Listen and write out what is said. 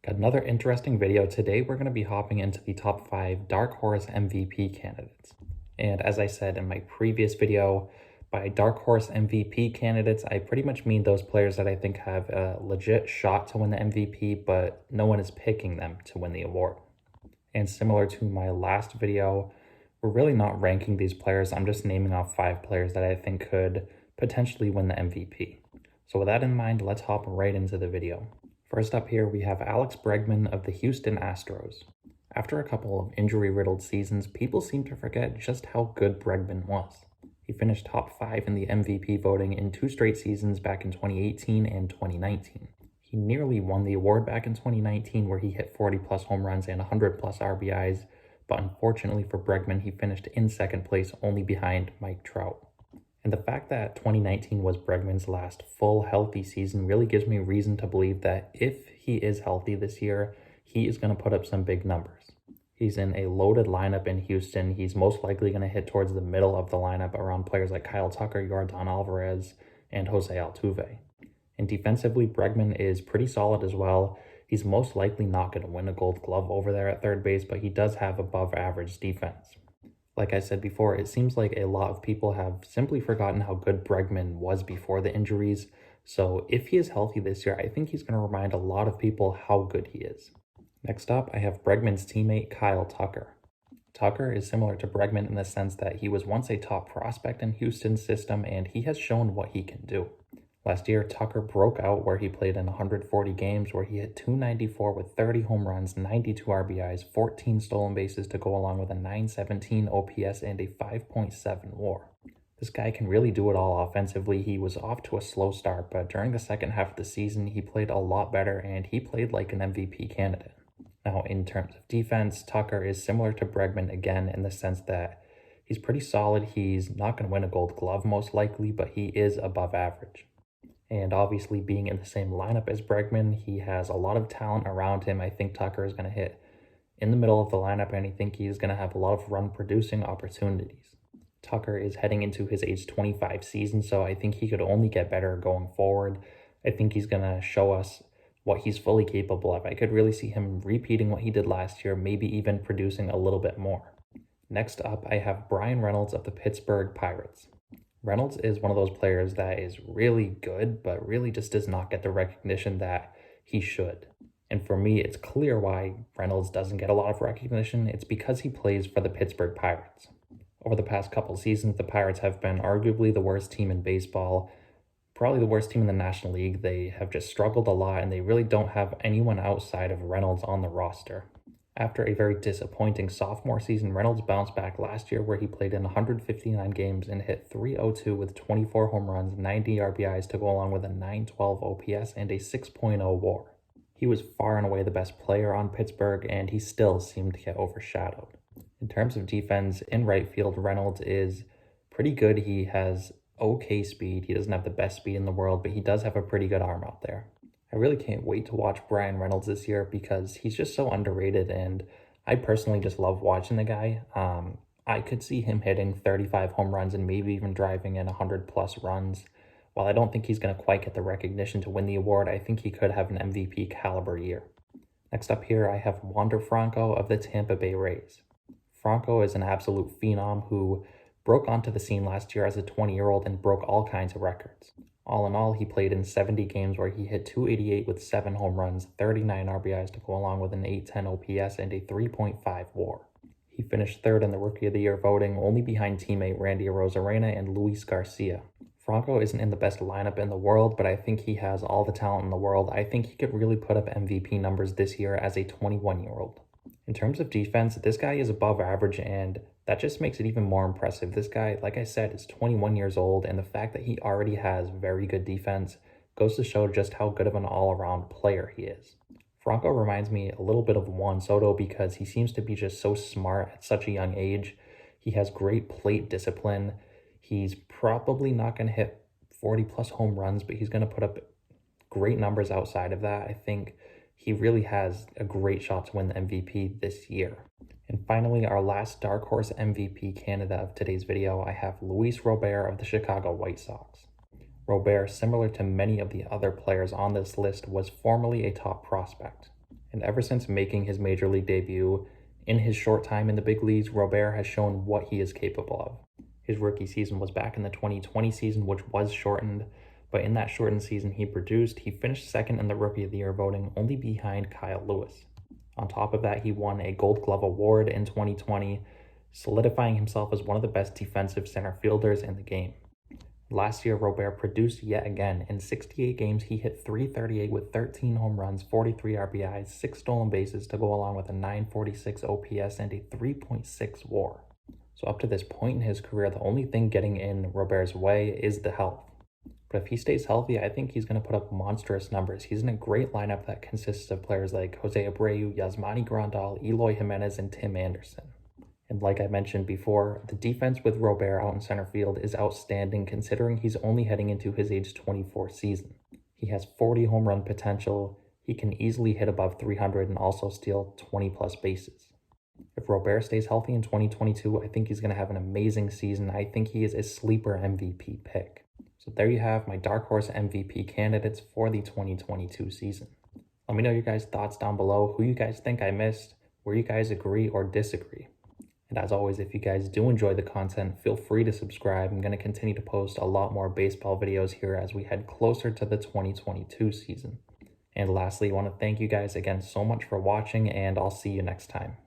Got another interesting video. Today we're going to be hopping into the top 5 Dark Horse MVP candidates. And as I said in my previous video, by Dark Horse MVP candidates, I pretty much mean those players that I think have a legit shot to win the MVP, but no one is picking them to win the award. And similar to my last video, we're really not ranking these players. I'm just naming off 5 players that I think could potentially win the MVP. So with that in mind, let's hop right into the video. First up here, we have Alex Bregman of the Houston Astros. After a couple of injury-riddled seasons, people seem to forget just how good Bregman was. He finished top 5 in the MVP voting in 2 straight seasons back in 2018 and 2019. He nearly won the award back in 2019 where he hit 40-plus home runs and 100-plus RBIs, but unfortunately for Bregman, he finished in second place only behind Mike Trout. And the fact that 2019 was Bregman's last full healthy season really gives me reason to believe that if he is healthy this year, he is going to put up some big numbers. He's in a loaded lineup in Houston. He's most likely going to hit towards the middle of the lineup around players like Kyle Tucker, Yordan Alvarez, and Jose Altuve. And defensively, Bregman is pretty solid as well. He's most likely not going to win a Gold Glove over there at third base, but he does have above average defense. Like I said before, it seems like a lot of people have simply forgotten how good Bregman was before the injuries. So if he is healthy this year, I think he's going to remind a lot of people how good he is. Next up, I have Bregman's teammate Kyle Tucker. Tucker is similar to Bregman in the sense that he was once a top prospect in Houston's system and he has shown what he can do. Last year, Tucker broke out where he played in 140 games where he hit .294 with 30 home runs, 92 RBIs, 14 stolen bases to go along with a .917 OPS and a 5.7 WAR. This guy can really do it all offensively. He was off to a slow start, but during the second half of the season, he played a lot better and he played like an MVP candidate. Now, in terms of defense, Tucker is similar to Bregman again in the sense that he's pretty solid. He's not going to win a Gold Glove most likely, but he is above average. And obviously being in the same lineup as Bregman, he has a lot of talent around him. I think Tucker is going to hit in the middle of the lineup, and I think he's going to have a lot of run-producing opportunities. Tucker is heading into his age 25 season, so I think he could only get better going forward. I think he's going to show us what he's fully capable of. I could really see him repeating what he did last year, maybe even producing a little bit more. Next up, I have Bryan Reynolds of the Pittsburgh Pirates. Reynolds is one of those players that is really good, but really just does not get the recognition that he should. And for me, it's clear why Reynolds doesn't get a lot of recognition. It's because he plays for the Pittsburgh Pirates. Over the past couple seasons, the Pirates have been arguably the worst team in baseball, probably the worst team in the National League. They have just struggled a lot, and they really don't have anyone outside of Reynolds on the roster. After a very disappointing sophomore season, Reynolds bounced back last year where he played in 159 games and hit .302 with 24 home runs, 90 RBIs to go along with a .912 OPS and a 6.0 WAR. He was far and away the best player on Pittsburgh, and he still seemed to get overshadowed. In terms of defense, in right field, Reynolds is pretty good. He has okay speed. He doesn't have the best speed in the world, but he does have a pretty good arm out there. I really can't wait to watch Bryan Reynolds this year because he's just so underrated, and I personally just love watching the guy. I could see him hitting 35 home runs and maybe even driving in 100-plus runs. While I don't think he's going to quite get the recognition to win the award, I think he could have an MVP caliber year. Next up here, I have Wander Franco of the Tampa Bay Rays. Franco is an absolute phenom who broke onto the scene last year as a 20-year-old and broke all kinds of records. All in all, he played in 70 games where he hit .288 with 7 home runs, 39 RBIs to go along with an .810 OPS and a 3.5 WAR. He finished third in the Rookie of the Year voting, only behind teammate Randy Arozarena and Luis Garcia. Franco isn't in the best lineup in the world, but I think he has all the talent in the world. I think he could really put up MVP numbers this year as a 21-year-old. In terms of defense, this guy is above average, and that just makes it even more impressive. This guy, like I said, is 21 years old, and the fact that he already has very good defense goes to show just how good of an all-around player he is. Franco reminds me a little bit of Juan Soto because he seems to be just so smart at such a young age. He has great plate discipline. He's probably not going to hit 40-plus home runs, but he's going to put up great numbers outside of that. I think he really has a great shot to win the MVP this year. And finally, our last Dark Horse MVP candidate of today's video, I have Luis Robert of the Chicago White Sox. Robert, similar to many of the other players on this list, was formerly a top prospect. And ever since making his major league debut, in his short time in the big leagues, Robert has shown what he is capable of. His rookie season was back in the 2020 season, which was shortened, but in that shortened season he produced. He finished second in the Rookie of the Year voting, only behind Kyle Lewis. On top of that, he won a Gold Glove award in 2020, solidifying himself as one of the best defensive center fielders in the game. Last year, Robert produced yet again. In 68 games, he hit .338 with 13 home runs, 43 RBIs, 6 stolen bases to go along with a .946 OPS and a 3.6 WAR. So up to this point in his career, the only thing getting in Robert's way is the health. But if he stays healthy, I think he's going to put up monstrous numbers. He's in a great lineup that consists of players like Jose Abreu, Yasmani Grandal, Eloy Jimenez, and Tim Anderson. And like I mentioned before, the defense with Robert out in center field is outstanding considering he's only heading into his age 24 season. He has 40 home run potential, he can easily hit above 300 and also steal 20 plus bases. If Robert stays healthy in 2022, I think he's going to have an amazing season. I think he is a sleeper MVP pick. So there you have my dark horse MVP candidates for the 2022 season. Let me know your guys' thoughts down below, who you guys think I missed, where you guys agree or disagree. And as always, if you guys do enjoy the content, feel free to subscribe. I'm going to continue to post a lot more baseball videos here as we head closer to the 2022 season. And lastly, I want to thank you guys again so much for watching, and I'll see you next time.